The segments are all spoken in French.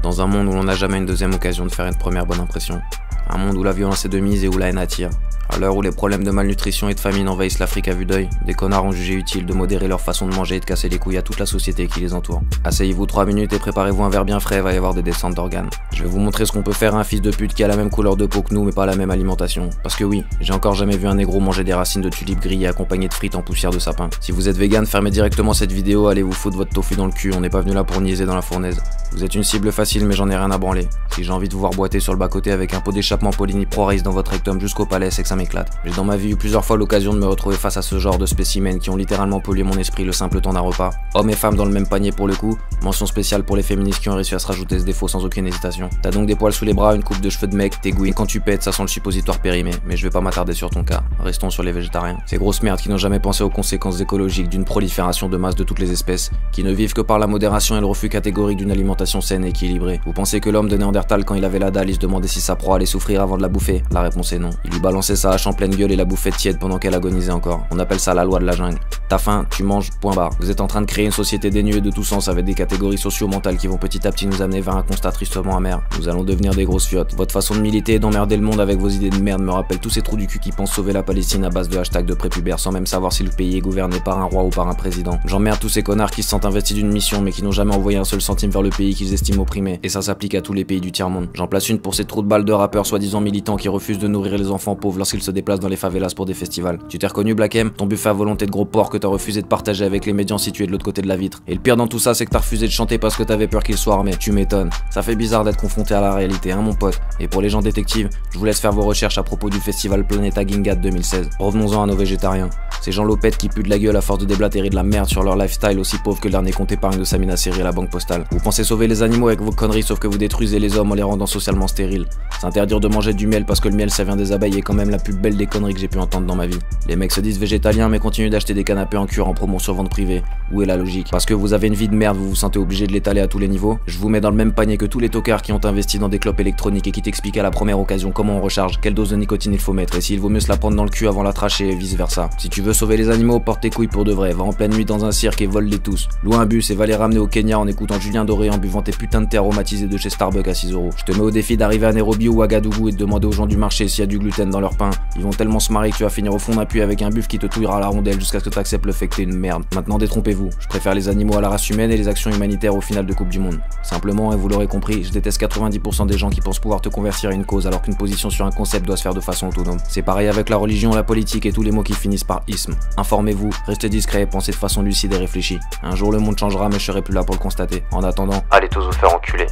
Dans un monde où l'on n'a jamais une deuxième occasion de faire une première bonne impression. Un monde où la violence est de mise et où la haine attire. À l'heure où les problèmes de malnutrition et de famine envahissent l'Afrique à vue d'œil, des connards ont jugé utile de modérer leur façon de manger et de casser les couilles à toute la société qui les entoure. Asseyez-vous 3 minutes et préparez-vous un verre bien frais, va y avoir des descentes d'organes. Je vais vous montrer ce qu'on peut faire à un fils de pute qui a la même couleur de peau que nous mais pas la même alimentation. Parce que oui, j'ai encore jamais vu un négro manger des racines de tulipes grillées accompagnées de frites en poussière de sapin. Si vous êtes vegan, fermez directement cette vidéo, allez vous foutre votre tofu dans le cul, on n'est pas venu là pour niaiser dans la fournaise. Vous êtes une cible facile mais j'en ai rien à branler. Si j'ai envie de vous voir boiter sur le bas-côté avec un pot d'échappement Polini ProRace dans votre rectum jusqu'au palais, c'est que ça m'éclate. J'ai dans ma vie eu plusieurs fois l'occasion de me retrouver face à ce genre de spécimens qui ont littéralement pollué mon esprit le simple temps d'un repas. Hommes et femmes dans le même panier pour le coup, mention spéciale pour les féministes qui ont réussi à se rajouter ce défaut sans aucune hésitation. T'as donc des poils sous les bras, une coupe de cheveux de mec, t'es gouine, et quand tu pètes ça sent le suppositoire périmé, mais je vais pas m'attarder sur ton cas, restons sur les végétariens. Ces grosses merdes qui n'ont jamais pensé aux conséquences écologiques d'une prolifération de masse de toutes les espèces, qui ne vivent que par la modération et le refus catégorique d'une alimentation saine et équilibrée. Vous pensez que l'homme de Néandertal quand il avait la dalle il se demandait si sa proie allait souffrir avant de la bouffer? La réponse est non. Il lui balançait sa hache en pleine gueule et la bouffait tiède pendant qu'elle agonisait encore. On appelle ça la loi de la jungle. T'as faim, tu manges, point barre. Vous êtes en train de créer une société dénuée de tout sens avec des catégories socio-mentales qui vont petit à petit nous amener vers un constat tristement amer. Nous allons devenir des grosses fiottes. Votre façon de militer et d'emmerder le monde avec vos idées de merde me rappelle tous ces trous du cul qui pensent sauver la Palestine à base de hashtags de prépubères sans même savoir si le pays est gouverné par un roi ou par un président. J'emmerde tous ces connards qui se sentent investis d'une mission mais qui n'ont jamais envoyé un seul centime vers le pays qu'ils estiment opprimé. Et ça s'applique à tous les pays du tiers-monde. J'en place une pour ces trous de balles de rappeurs soi-disant militants qui refusent de nourrir les enfants pauvres lorsqu'ils se déplacent dans les favelas pour des festivals. Tu t'es reconnu Black M? Ton buffet à volonté de gros porc que t'as refusé de partager avec les médians situés de l'autre côté de la vitre. Et le pire dans tout ça c'est que t'as refusé de chanter parce que t'avais peur qu'ils soient armés. Tu m'étonnes. Ça fait bizarre d'être confronté à la réalité, hein mon pote. Et pour les gens détectives, je vous laisse faire vos recherches à propos du festival Planeta Gingat 2016. Revenons-en à nos végétariens. Ces gens lopettes qui puent de la gueule à force de déblatérer de la merde sur leur lifestyle aussi pauvre que le dernier compte épargne de Samina Seri à la banque postale. Vous pensez sauver les animaux avec vos conneries sauf que vous détruisez les hommes en les rendant socialement stériles. S'interdire de manger du miel parce que le miel ça vient des abeilles est quand même la plus belle des conneries que j'ai pu entendre dans ma vie. Les mecs se disent végétaliens mais continuent d'acheter des canapés en cuir en promo sur vente privée. Où est la logique? Parce que vous avez une vie de merde, vous vous sentez obligé de l'étaler à tous les niveaux? Je vous mets dans le même panier que tous les tocards qui ont investi dans des clopes électroniques et qui t'expliquent à la première occasion comment on recharge, quelle dose de nicotine il faut mettre et s'il vaut mieux se la prendre dans le cul avant la tracher et vice versa. Si tu veux sauver les animaux, porte tes couilles pour de vrai, va en pleine nuit dans un cirque et vole-les tous. Loue un bus et va les ramener au Kenya en écoutant Julien Doré en buvant tes putains de thé aromatisés de chez Starbucks à 6 €. Je te mets au défi d'arriver à Nairobi ou Ouagadougou et de demander aux gens du marché s'il y a du gluten dans leur pain. Ils vont tellement se marrer que tu vas finir au fond d'un puits avec un buff qui te touillera à la rondelle jusqu'à ce que tu acceptes le fait que t'es une merde. Maintenant détrompez-vous, je préfère les animaux à la race humaine et les actions humanitaires au final de Coupe du Monde. Simplement, et vous l'aurez compris, je déteste 90% des gens qui pensent pouvoir te convertir à une cause alors qu'une position sur un concept doit se faire de façon autonome. C'est pareil avec la religion, la politique et tous les mots qui finissent par isme. Informez-vous, restez discret, pensez de façon lucide et réfléchie. Un jour le monde changera mais je serai plus là pour le constater. En attendant, allez tous vous faire enculer.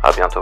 À bientôt.